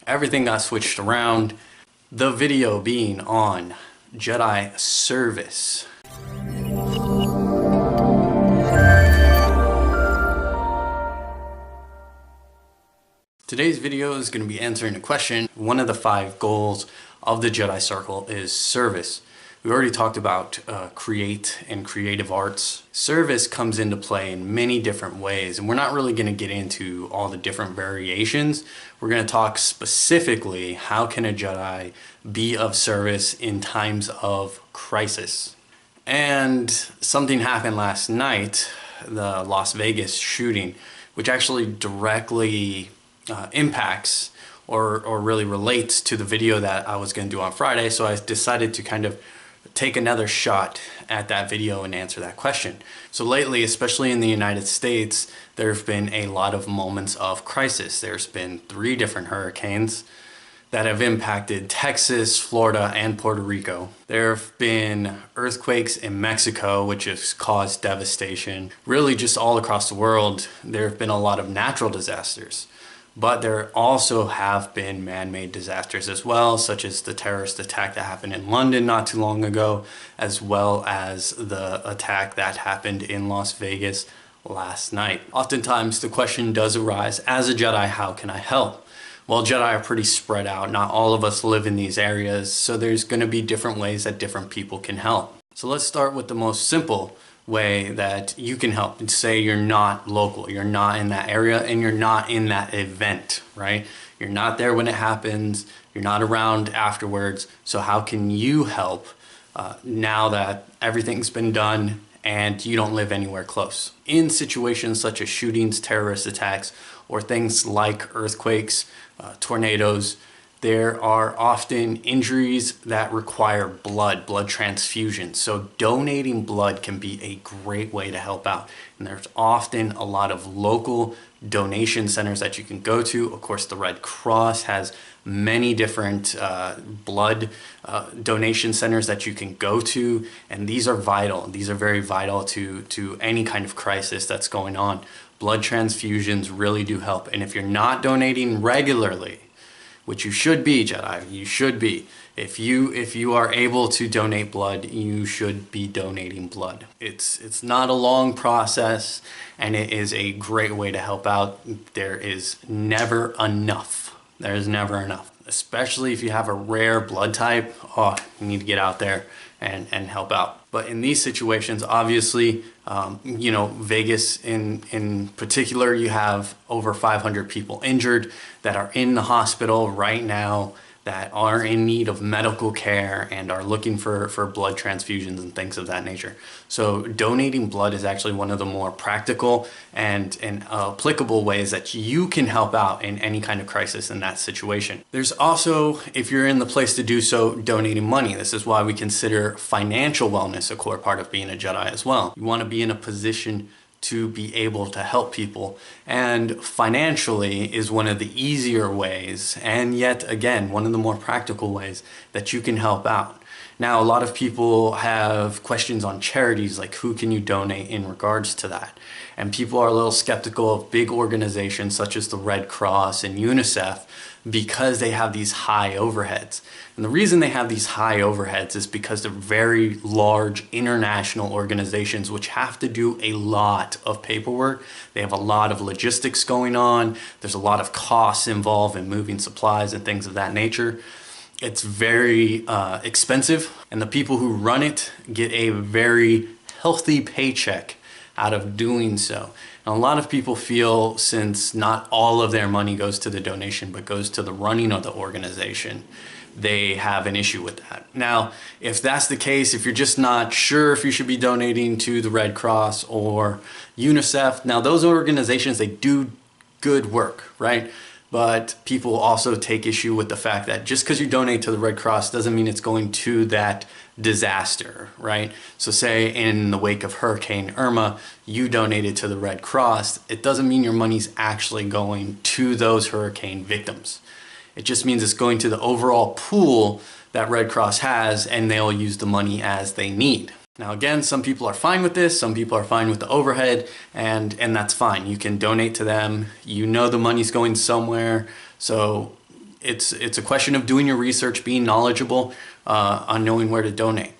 everything got switched around. The video being on Jedi service. Today's video is going to be answering a question. One of the 5 goals of the Jedi Circle is service. We already talked about create and creative arts. Service comes into play in many different ways, and we're not really going to get into all the different variations. We're going to talk specifically how can a Jedi be of service in times of crisis. And something happened last night, the Las Vegas shooting, which actually directly impacts or really relates to the video that I was going to do on Friday. So I decided to kind of take another shot at that video and answer that question. So lately, especially in the United States, there have been a lot of moments of crisis. There's been 3 different hurricanes that have impacted Texas, Florida, and Puerto Rico. There have been earthquakes in Mexico, which has caused devastation. Really just all across the world, there have been a lot of natural disasters. But there also have been man-made disasters as well, such as the terrorist attack that happened in London not too long ago, as well as the attack that happened in Las Vegas last night. Oftentimes the question does arise, as a Jedi, how can I help? Well, Jedi are pretty spread out. Not all of us live in these areas, so there's going to be different ways that different people can help. So let's start with the most simple way that you can help. And say you're not local, you're not in that area, and you're not in that event, right? You're not there when it happens, you're not around afterwards. So how can you help now that everything's been done and you don't live anywhere close? In situations such as shootings, terrorist attacks, or things like earthquakes, tornadoes, there are often injuries that require blood transfusion. So donating blood can be a great way to help out. And there's often a lot of local donation centers that you can go to. Of course, the Red Cross has many different blood donation centers that you can go to. And these are vital. These are very vital to any kind of crisis that's going on. Blood transfusions really do help. And if you're not donating regularly, which you should be, Jedi, you should be. If you are able to donate blood, you should be donating blood. It's not a long process, and it is a great way to help out. There is never enough. There is never enough. Especially if you have a rare blood type, you need to get out there and help out. But in these situations, obviously, Vegas in particular, you have over 500 people injured that are in the hospital right now, that are in need of medical care and are looking for blood transfusions and things of that nature. So donating blood is actually one of the more practical and applicable ways that you can help out in any kind of crisis in that situation. There's also, if you're in the place to do so, donating money. This is why we consider financial wellness a core part of being a Jedi as well. You want to be in a position to be able to help people, and financially is one of the easier ways, and yet again one of the more practical ways that you can help out. Now, a lot of people have questions on charities, like who can you donate in regards to that, and people are a little skeptical of big organizations such as the Red Cross and UNICEF because they have these high overheads. And the reason they have these high overheads is because they're very large international organizations which have to do a lot of paperwork. They have a lot of logistics going on. There's a lot of costs involved in moving supplies and things of that nature. It's very expensive, and the people who run it get a very healthy paycheck out of doing so. And a lot of people feel, since not all of their money goes to the donation but goes to the running of the organization, they have an issue with that. Now, if that's the case, if you're just not sure if you should be donating to the Red Cross or UNICEF, now those organizations, they do good work, right? But people also take issue with the fact that just because you donate to the Red Cross doesn't mean it's going to that disaster, right? So say in the wake of Hurricane Irma, you donated to the Red Cross. It doesn't mean your money's actually going to those hurricane victims. It just means it's going to the overall pool that Red Cross has, and they'll use the money as they need. Now again, some people are fine with this, some people are fine with the overhead, and that's fine. You can donate to them, you know the money's going somewhere, so it's a question of doing your research, being knowledgeable on knowing where to donate.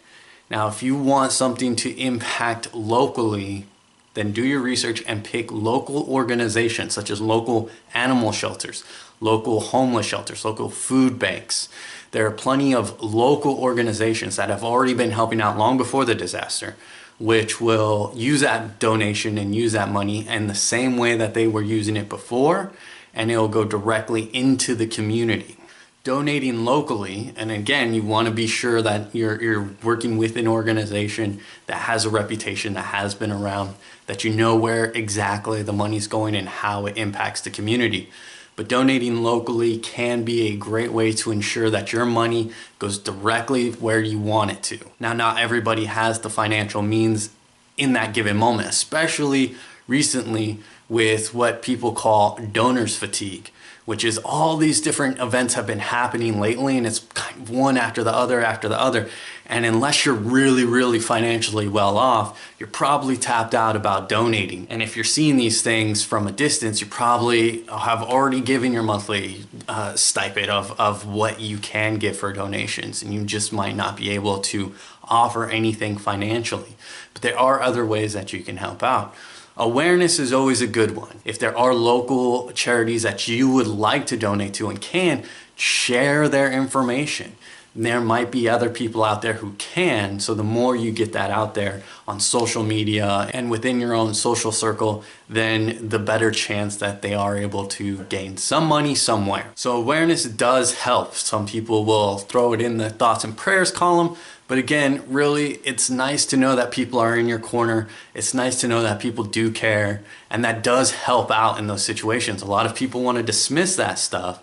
Now, if you want something to impact locally, then do your research and pick local organizations such as local animal shelters, local homeless shelters, local food banks. There are plenty of local organizations that have already been helping out long before the disaster, which will use that donation and use that money in the same way that they were using it before, and it'll go directly into the community. Donating locally, and again, you want to be sure that you're working with an organization that has a reputation, that has been around, that you know where exactly the money's going and how it impacts the community. But donating locally can be a great way to ensure that your money goes directly where you want it to. Now, not everybody has the financial means in that given moment, especially recently with what people call donors fatigue, which is all these different events have been happening lately, and it's kind of one after the other after the other. And unless you're really, really financially well off, you're probably tapped out about donating. And if you're seeing these things from a distance, you probably have already given your monthly stipend of what you can give for donations, and you just might not be able to offer anything financially. But there are other ways that you can help out. Awareness is always a good one. If there are local charities that you would like to donate to and can, share their information. There might be other people out there who can, so the more you get that out there on social media and within your own social circle, then the better chance that they are able to gain some money somewhere. So awareness does help. Some people will throw it in the thoughts and prayers column, but again, really, it's nice to know that people are in your corner. It's nice to know that people do care, and that does help out in those situations. A lot of people want to dismiss that stuff,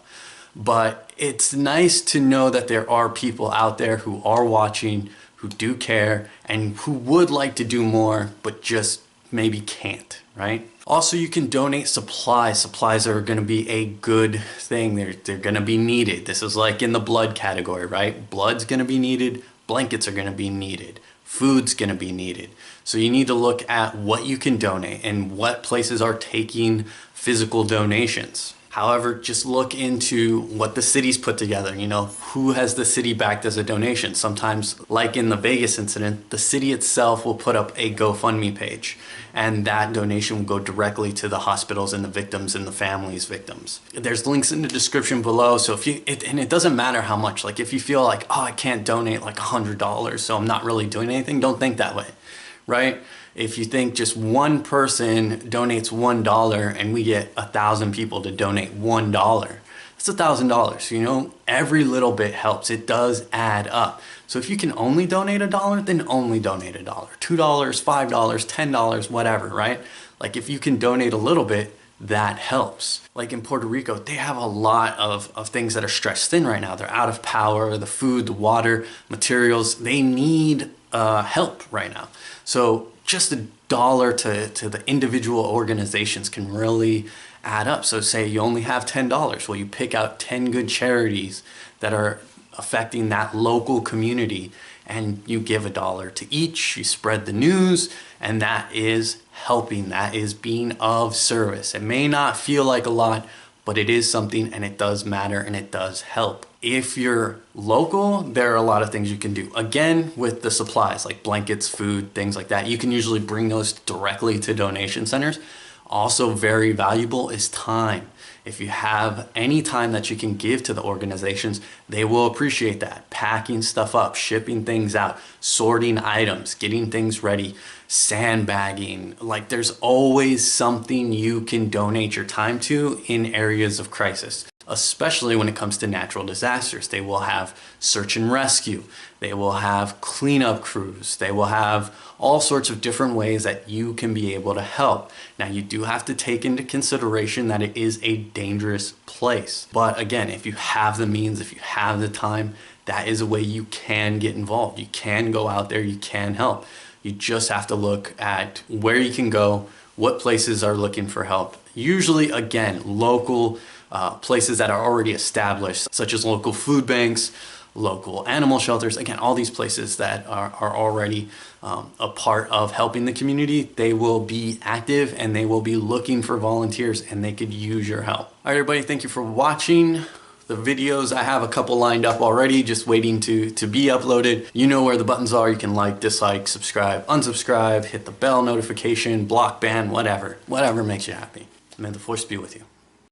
but it's nice to know that there are people out there who are watching, who do care, and who would like to do more, but just maybe can't, right? Also, you can donate supplies. Supplies are going to be a good thing. They're going to be needed. This is like in the blood category, right? Blood's going to be needed. Blankets are going to be needed. Food's going to be needed. So you need to look at what you can donate and what places are taking physical donations. However, just look into what the city's put together. You know, who has the city backed as a donation? Sometimes, like in the Vegas incident, the city itself will put up a GoFundMe page, and that donation will go directly to the hospitals and the victims and the families' victims. There's links in the description below. So if and it doesn't matter how much, like if you feel like, oh, I can't donate like $100, so I'm not really doing anything, don't think that way, right? If you think just one person donates $1 and we get 1,000 people to donate $1, that's $1,000. You know, every little bit helps. It does add up. So if you can only donate $1, then only donate $1. $2, $5, $10, whatever, right? Like if you can donate a little bit, that helps. Like in Puerto Rico, they have a lot of things that are stretched thin right now. They're out of power, the food, the water, materials, they need help right now. So just $1 to the individual organizations can really add up. So say you only have $10. Well, you pick out 10 good charities that are affecting that local community, and you give $1 to each. You spread the news, and that is helping. That is being of service. It may not feel like a lot, but it is something, and it does matter, and it does help. If you're local, there are a lot of things you can do. Again, with the supplies like blankets, food, things like that, you can usually bring those directly to donation centers. Also very valuable is time. If you have any time that you can give to the organizations, they will appreciate that. Packing stuff up, shipping things out, sorting items, getting things ready, sandbagging. Like there's always something you can donate your time to in areas of crisis. Especially when it comes to natural disasters. They will have search and rescue. They will have cleanup crews. They will have all sorts of different ways that you can be able to help. Now, you do have to take into consideration that it is a dangerous place. But again, if you have the means, if you have the time, that is a way you can get involved. You can go out there, you can help. You just have to look at where you can go, what places are looking for help. Usually, again, local places that are already established, such as local food banks, local animal shelters. Again, all these places that are already a part of helping the community, they will be active and they will be looking for volunteers, and they could use your help. All right, everybody, thank you for watching. The videos, I have a couple lined up already, just waiting to be uploaded. You know where the buttons are. You can like, dislike, subscribe, unsubscribe, hit the bell notification, block, ban, whatever. Whatever makes you happy. May the force be with you.